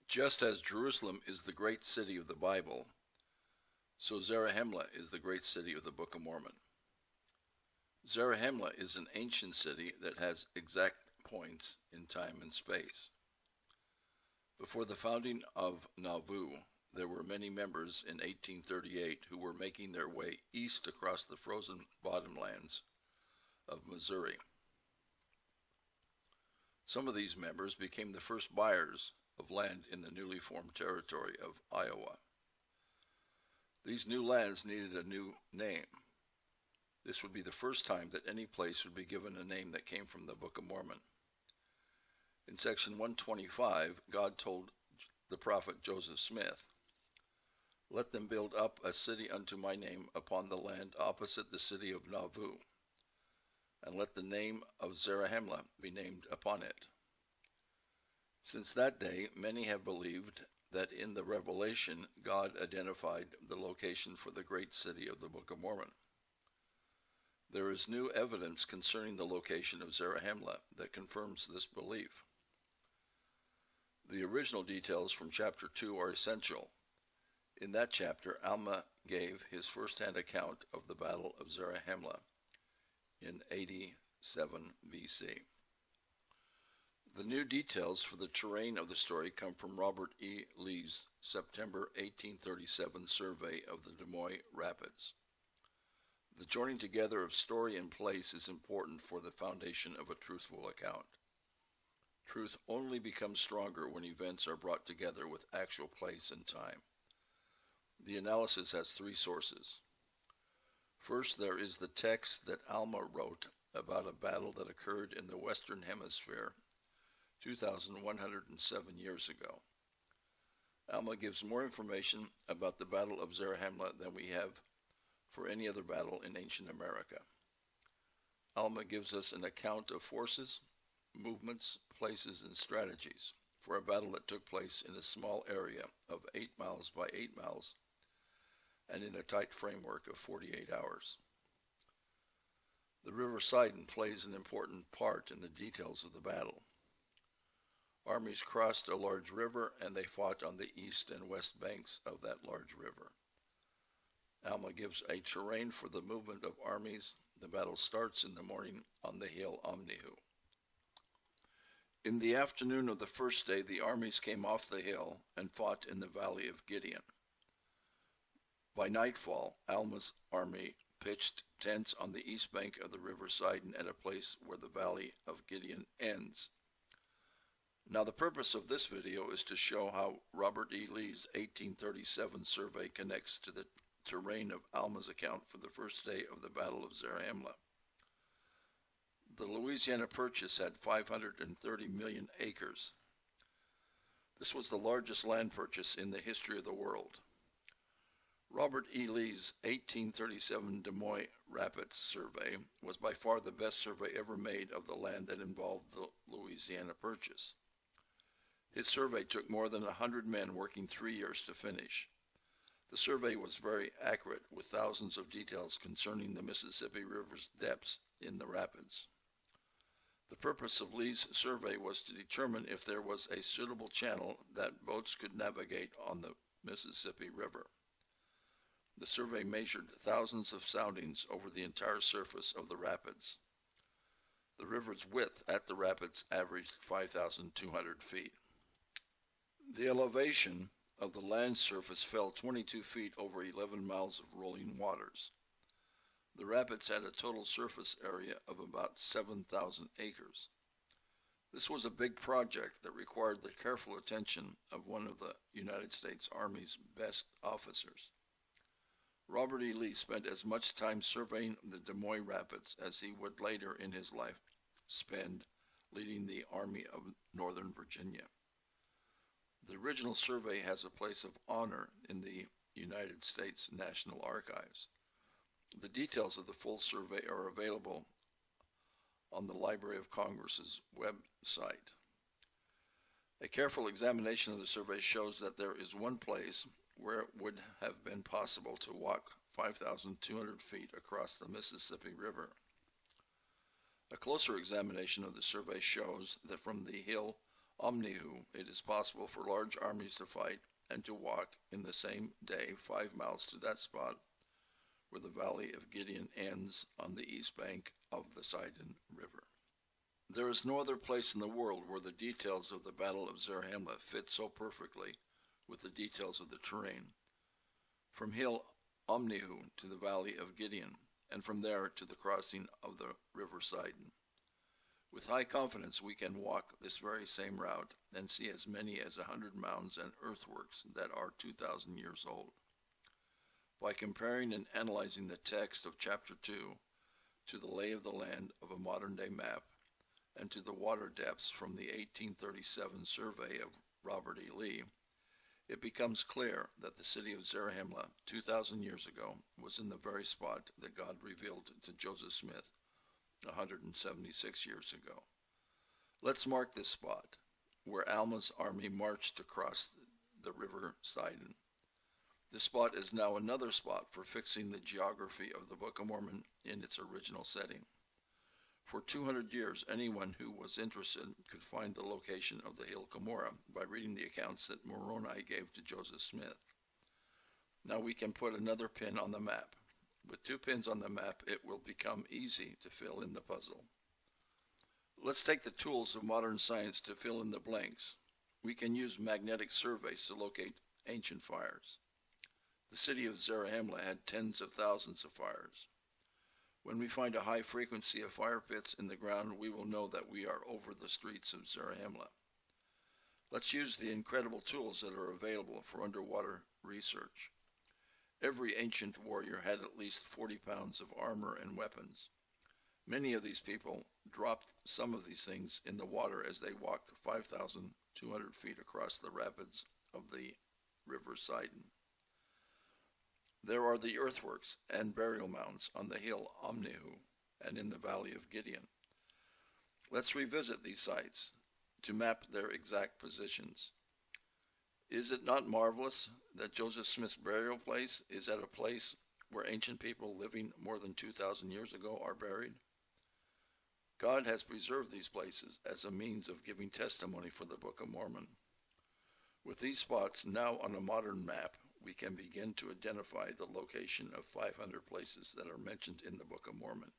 Just as Jerusalem is the great city of the Bible, so Zarahemla is the great city of the Book of Mormon. Zarahemla is an ancient city that has exact points in time and space. Before the founding of Nauvoo, there were many members in 1838 who were making their way east across the frozen bottomlands of Missouri. Some of these members became the first buyers of land in the newly formed territory of Iowa. These new lands needed a new name. This would be the first time that any place would be given a name that came from the Book of Mormon. In section 125, God told the prophet Joseph Smith, "Let them build up a city unto my name upon the land opposite the city of Nauvoo, and let the name of Zarahemla be named upon it." Since that day, many have believed that in the Revelation, God identified the location for the great city of the Book of Mormon. There is new evidence concerning the location of Zarahemla that confirms this belief. The original details from chapter 2 are essential. In that chapter, Alma gave his first-hand account of the Battle of Zarahemla in 87 BC. The new details for the terrain of the story come from Robert E. Lee's September 1837 survey of the Des Moines Rapids. The joining together of story and place is important for the foundation of a truthful account. Truth only becomes stronger when events are brought together with actual place and time. The analysis has three sources. First, there is the text that Alma wrote about a battle that occurred in the Western Hemisphere 2,107 years ago. Alma gives more information about the Battle of Zarahemla than we have for any other battle in ancient America. Alma gives us an account of forces, movements, places, and strategies for a battle that took place in a small area of 8 miles by 8 miles and in a tight framework of 48 hours. The river Sidon plays an important part in the details of the battle. Armies crossed a large river and they fought on the east and west banks of that large river. Alma gives a terrain for the movement of armies. The battle starts in the morning on the hill Amnihu. In the afternoon of the first day, the armies came off the hill and fought in the valley of Gideon. By nightfall, Alma's army pitched tents on the east bank of the river Sidon at a place where the valley of Gideon ends. Now, the purpose of this video is to show how Robert E. Lee's 1837 survey connects to the terrain of Alma's account for the first day of the Battle of Zarahemla. The Louisiana Purchase had 530 million acres. This was the largest land purchase in the history of the world. Robert E. Lee's 1837 Des Moines Rapids survey was by far the best survey ever made of the land that involved the Louisiana Purchase. His survey took more than 100 men working 3 years to finish. The survey was very accurate, with thousands of details concerning the Mississippi River's depths in the rapids. The purpose of Lee's survey was to determine if there was a suitable channel that boats could navigate on the Mississippi River. The survey measured thousands of soundings over the entire surface of the rapids. The river's width at the rapids averaged 5,200 feet. The elevation of the land surface fell 22 feet over 11 miles of rolling waters. The rapids had a total surface area of about 7,000 acres. This was a big project that required the careful attention of one of the United States Army's best officers. Robert E. Lee spent as much time surveying the Des Moines Rapids as he would later in his life spend leading the Army of Northern Virginia. The original survey has a place of honor in the United States National Archives. The details of the full survey are available on the Library of Congress's website. A careful examination of the survey shows that there is one place where it would have been possible to walk 5,200 feet across the Mississippi River. A closer examination of the survey shows that from the hill Amnihu, it is possible for large armies to fight and to walk in the same day 5 miles to that spot where the valley of Gideon ends on the east bank of the Sidon River. There is no other place in the world where the details of the Battle of Zarahemla fit so perfectly with the details of the terrain. From Hill Amnihu to the valley of Gideon, and from there to the crossing of the river Sidon. With high confidence we can walk this very same route and see as many as 100 mounds and earthworks that are 2,000 years old. By comparing and analyzing the text of chapter 2 to the lay of the land of a modern-day map, and to the water depths from the 1837 survey of Robert E. Lee, it becomes clear that the city of Zarahemla 2,000 years ago was in the very spot that God revealed to Joseph Smith 176 years ago. Let's mark this spot, where Alma's army marched across the river Sidon. This spot is now another spot for fixing the geography of the Book of Mormon in its original setting. For 200 years, anyone who was interested could find the location of the hill Cumorah by reading the accounts that Moroni gave to Joseph Smith. Now we can put another pin on the map. With 2 pins on the map, it will become easy to fill in the puzzle. Let's take the tools of modern science to fill in the blanks. We can use magnetic surveys to locate ancient fires. The city of Zarahemla had tens of thousands of fires. When we find a high frequency of fire pits in the ground, we will know that we are over the streets of Zarahemla. Let's use the incredible tools that are available for underwater research. Every ancient warrior had at least 40 pounds of armor and weapons. Many of these people dropped some of these things in the water as they walked 5,200 feet across the rapids of the river Sidon. There are the earthworks and burial mounds on the hill Amnihu and in the valley of Gideon. Let's revisit these sites to map their exact positions. Is it not marvelous that Joseph Smith's burial place is at a place where ancient people living more than 2,000 years ago are buried? God has preserved these places as a means of giving testimony for the Book of Mormon. With these spots now on a modern map, we can begin to identify the location of 500 places that are mentioned in the Book of Mormon.